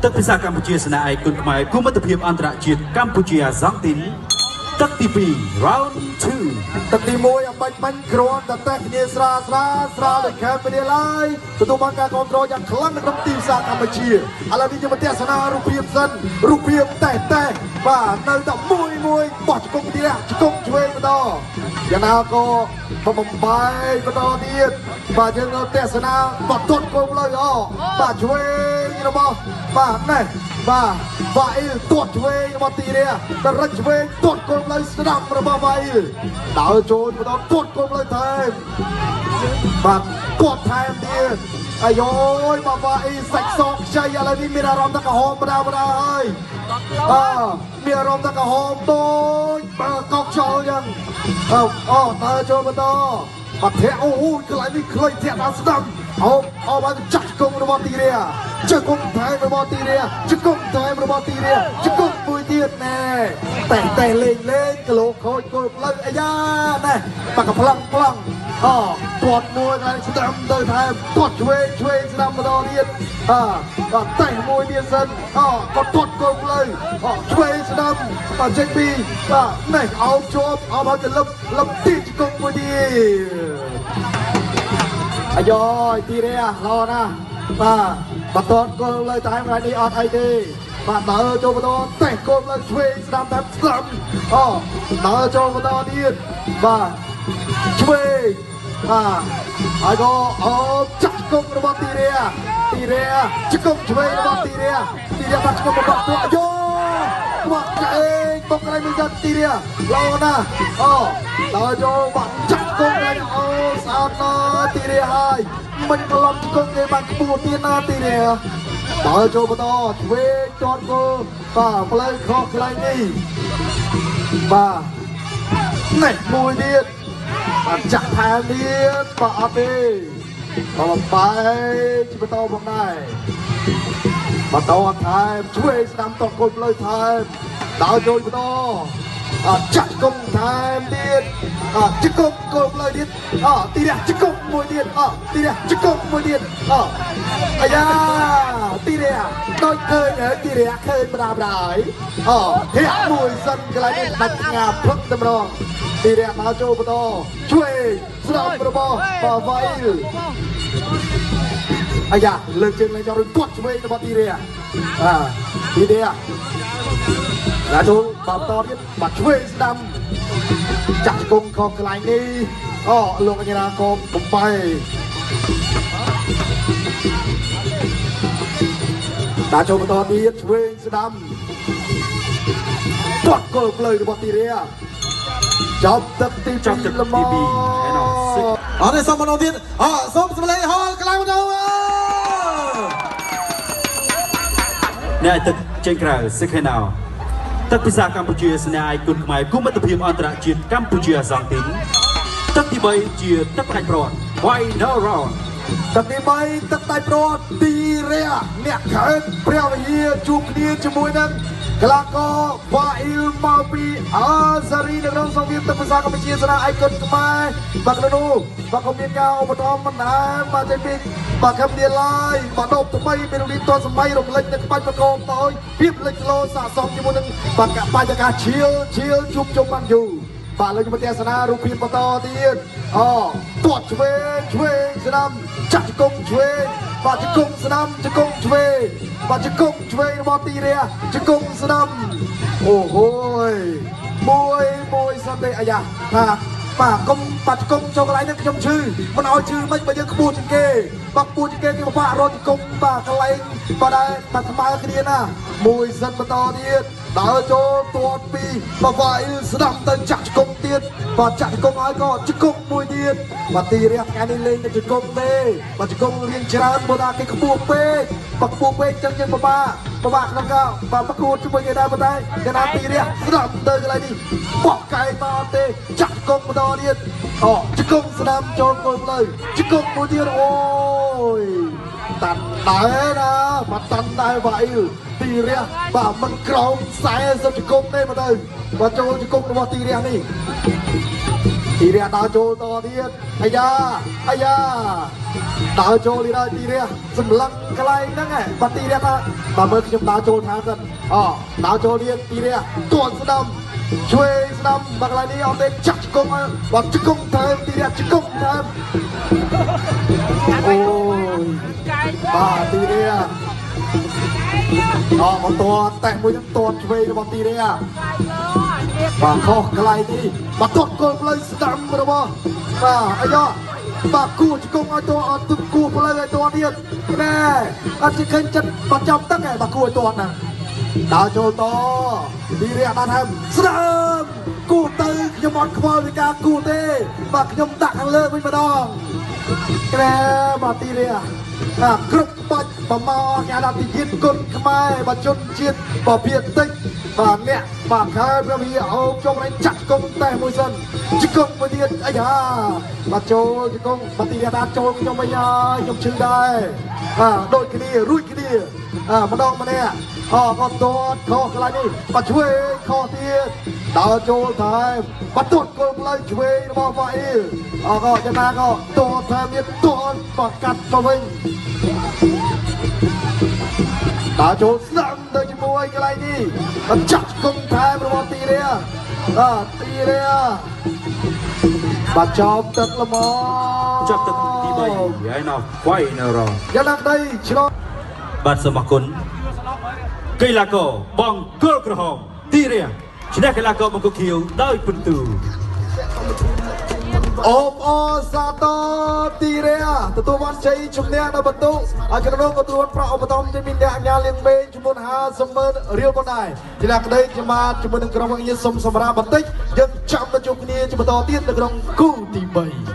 ទឹកភាសាកម្ពុជាស្នាឯកគុណខ្មែរគុំមិត្តភាពអន្តរជាតិកម្ពុជាអាសង់ទីនទឹកទី2 round 2ទឹកទី1អំបញ្ញបាញ់គ្រាន់តែតែគ្នាស្រាដូចខេមវិទ្យាល័យទទួលបានការគ្រប់គ្រងយ៉ាងខ្លាំងនៅក្នុងទីផ្សារកម្ពុជាឥឡូវនេះយើងមកទស្សនារូបភាពសិនរូបភាពតែបាទនៅតែមួយបោះជង្គង់ទៀតជង្គង់ឆ្វេងម្ដងយ៉ាងណាក៏បំបាយបន្តទៀតបាទយើងនៅទស្សនាបាត់ទាត់គោលលើបាទឆ្វេងរបស់បាទនេះបាទអ៊ីលទាត់ឆ្វេងរបស់ទីរ៉ាតរិចឆ្វេងទាត់គោលលើស្ដាំរបស់អ៊ីលដើរចូលបន្តទាត់គោលលើថែមបាទទាត់ថែមទៀតអាយយបាទអ៊ីលសាច់សក់ខ្ចីឥឡូវនេះមានអារម្មណ៍ថាក្រហមបដាហើយមានអារម្មណ៍ថាក្រហមដូចកោកចោលយ៉ាងដើរចូលបន្តបាត់ធាក់អូកន្លែងនេះខ្លីធាក់ដល់ស្ដាំបានចាក់ជង្គង់របស់ទីរ៉ាជង្គង់ថែមរបស់ទីរ៉ាជង្គង់ថែមរបស់ទីរ៉ាជង្គង់មួយទៀតណែតែលេងគីឡូខូចគល់ផ្លូវអាយ៉ាណែបាក់កំ plong ទាត់មួយកន្លែងស្ដាំទៅថែមទាត់ឆ្វេងស្ដាំម្ដងទៀតបាទតែមួយទៀតសិនក៏ទាត់គល់ផ្លូវឆ្វេងស្ដាំបាទចេញពីបាទនេះអោបជាប់ឲ្យទៅលឹបទីជង្គង់មួយទៀតអាយទីរ៉ាឡណាបាទតតគល់លើតែថ្ងៃនេះអត់អីទេបាទដើរចូលបន្តតែគល់លើឆ្វេងស្ដាំតែស្ដាំដើរចូលបន្តទៀតបាទឆ្វេងហើយក៏ចាក់គប់របស់ទីរ៉ាជង្គង់ឆ្វេងរបស់ទីរ៉ាបាត់ជង្គង់របស់ពួកបាក់ចេញបុកក្រៃមួយទៀតទីរ៉ាឡណាដើរចូលបាត់ចាក់គប់ឡើងស្អាតណាស់ទីរ៉ាហើយមិនក្លំជង្គង់គេបានខ្ពស់ទៀតណាទីរ៉ាដើរចូលបន្តឆ្វេងទាត់គោលបាទផ្លូវខុសខ្លាំងនេះបាទនេះមួយទៀតបាទចាក់ថែមទៀតបាទអត់ទេបំបាយជីបន្តមកដែរបន្តថែមឆ្វេងស្ដាំតគល់ផ្លូវថែមដើរចូលបន្តចាក់គុំថែមទៀតជង្គង់គល់ផ្លូវទៀតទីរ៉ាជង្គង់មួយទៀតទីរ៉ាជង្គង់មួយទៀតអាយ៉ាទីរ៉ាដូចឃើញហើយទីរ៉ាឃើញបដាហើយធាក់មួយសិនកន្លែងនេះដាច់ស្ងាផឹកតែម្ដងទីរ៉ាមកចូលបន្តឆ្វេងស្ដាំរបស់បាទវ៉ៃអាយ៉ាលើកជើងឡើងចោលរួចទាត់ឆ្វេងរបស់ទីរ៉ាទីរ៉ាឡាចូលបន្តទៀតបាត់ឆ្វេងស្ដាំចាក់ជង្គង់ខកកន្លែងនេះលោកអញ្ញាណាក៏បំបីដាក់ចូលបន្តទៀតឆ្វេងស្ដាំទាត់គល់ផ្លូវរបស់ទីរ៉ាចប់ទឹកទី2ល្មមអត់ទេសុំម្ដងទៀតសុំសម្លេងហលខ្លាំងម្ដងអ្នកទឹកចេញក្រៅសិខេណៅទឹកភាសាកម្ពុជាស្នាឯកគុណខ្មែរគុំមិត្តភាពអន្តរជាតិកម្ពុជាអាសង់ទីនទឹកទី3ជាទឹកផ្ដាច់ព្រាត់ Final Round ទឹកទី3ទឹកផ្ដាច់ព្រាត់ទីរ៉ាអ្នកខេត្តព្រះវិហារជួបគ្នាជាមួយនឹងកីឡាករវ៉ាអ៊ីលមកពីអាសារីនៅក្នុងសង្គ្រាមទឹកភាសាកម្ពុជាស្នាឯកគុណខ្មែរបាទនោះបាទក៏មានការឧបត្ថម្ភមិនដែរបាទចេញពីបាទកម្ពុជាឡើយបាទដប់ថ្មីមានរបៀបទាន់សម័យរំលេចនៅក្បាច់បកងតូចភាពលេចធ្លោស័ក្តិសមជាមួយនឹងបាទបញ្ហាឈៀលជួបជុំបានយូរបាទលើខ្ញុំទស្សនារូបភាពបន្តទៀតទាត់ឆ្វេងស្ដាំចាក់ជង្គង់ឆ្វេងបាទជង្គង់ស្ដាំជង្គង់ឆ្វេងបាទជង្គង់ឆ្វេងរបស់ទីរ៉ាជង្គង់ស្ដាំអូហូយមួយសិនទេអាយ៉ាបាទកុំបាត់ជង្គង់ចូលកន្លែងនេះខ្ញុំឈឺមិនឲ្យឈឺមិនបើយើងខ្ពស់ជាងគេបាទខ្ពស់ជាងគេគេពិបាករត់ជង្គង់បាទកន្លែងបាទដែរបាទស្មើគ្នាណាមួយសិនបន្តទៀតដើរចូលទាត់ពីបាទវ៉ាអ៊ីលស្ដាំទៅចាក់ជង្គង់ទៀតបាទចាក់ជង្គង់ហើយក៏ជង្គង់មួយទៀតបាទទីរ៉ាថ្ងៃនេះលេងតែជង្គង់ទេបាទជង្គង់រៀងច្រើនព្រោះថាគេខ្ពស់ពេកបាទខ្ពស់ពេកចឹងយើងពិបាកក្នុងការបាទប្រកួតជាមួយគេដែរប៉ុន្តែគេណាទីរ៉ាស្ដាំទៅកន្លែងនេះបកកាយមកទេចាក់ជង្គង់បន្តទៀតជង្គង់ស្ដាំចូលគល់ផ្លូវជង្គង់មួយទៀតអូយតាន់ដែរណាបាទតាន់ដែរវ៉ាអ៊ីលទីរ៉ាបាទមិនក្រោម40ជង្គង់ទេមកទៅបាទចូលជង្គង់របស់ទីរ៉ានេះ ទីរះដើរចូលតទៀតអាយ៉ាដើរចូលនេះដល់ទីរះសម្លឹងកន្លែងហ្នឹងឯងបាត់ទីរះថាបើមើលខ្ញុំដើរចូលថាសិនដើរចូលទៀតទីរះទាត់ស្ដាំជួយស្ដាំបាក់កន្លែងនេះអត់ទេចាក់ជង្គង់បាត់ជង្គង់ទៅទីរះជង្គង់ទៅអូយបាទទីរះមកតតែមួយនឹងតឆ្វេងរបស់ទីរះបាទខុសកន្លែងនេះបាត់ទាត់គល់ផ្លូវស្ដាំរបស់បាទអាយ៉ាបាទគូជង្គង់ឲ្យតអត់ទឹកគូផ្លូវឲ្យតទៀតណែអត់ជិះឃើញចិត្តបាត់ចាប់ទឹកឯងបាទគូឲ្យតហ្នឹងដើរចូលតទីរះបានហើមស្ដាំគូទៅខ្ញុំអត់ខ្វល់ពីការគូទេបាទខ្ញុំដាក់ខាងលើវិញម្ដងណែបាទទីរះគ្រប់បាច់បមកអាដាទីជាតិគុណខ្មែរបើជនជាតិបភាតិចបាទអ្នកបាទខែព្រះវិហារអូបចុងនេះចាក់គង់តែមួយសិនជង្គង់មួយទៀតអាយ៉ាបាទចូលជង្គង់បាទទីរះដាចូលខ្ញុំវិញហើយខ្ញុំឈឺដែរដូចគ្នារួចគ្នាម្ដងម្នាក់គាត់តតខុសកន្លែងនេះបាទឆ្វេងខុសទៀតដើរចូលថែមបាទទាត់គល់ផ្លូវឆ្វេងរបស់វ៉ាអ៊ីលក៏ចំណាក៏តតថែមទៀតតតបាទកាត់ទៅវិញដើរចូលស្ដាំទៅជាមួយកន្លែងនេះបាទចាក់គង់ថែមរបស់ទីរះទីរះបាទចាប់ទឹកល្មមចាប់ទឹកទី3ហើយណោះໄວនៅរងយ៉ាងណាក្ដីឆ្លងបាទសូមអរគុណកីឡាករបង្គោលក្រហមទីរះឈ្នះកីឡាករបង្គោលខៀវដោយពិន្ទុអូបអូសាទរទីរះទទួលបានជ័យជំនះនៅបន្ទុកក្រុមក៏ទទួលប្រាក់ឧបត្ថម្ភជាមានអ្នកអញ្ញាលៀងបេងចំនួន50,000រៀលប៉ុណ្ណេះជាអ្នកក្តីជាមាជាមួយនឹងក្រុមអង្គការសុំសម្រាប់បន្តិចយើងចាំទៅជួបគ្នាជាបន្តទៀតនៅក្នុងគូទី3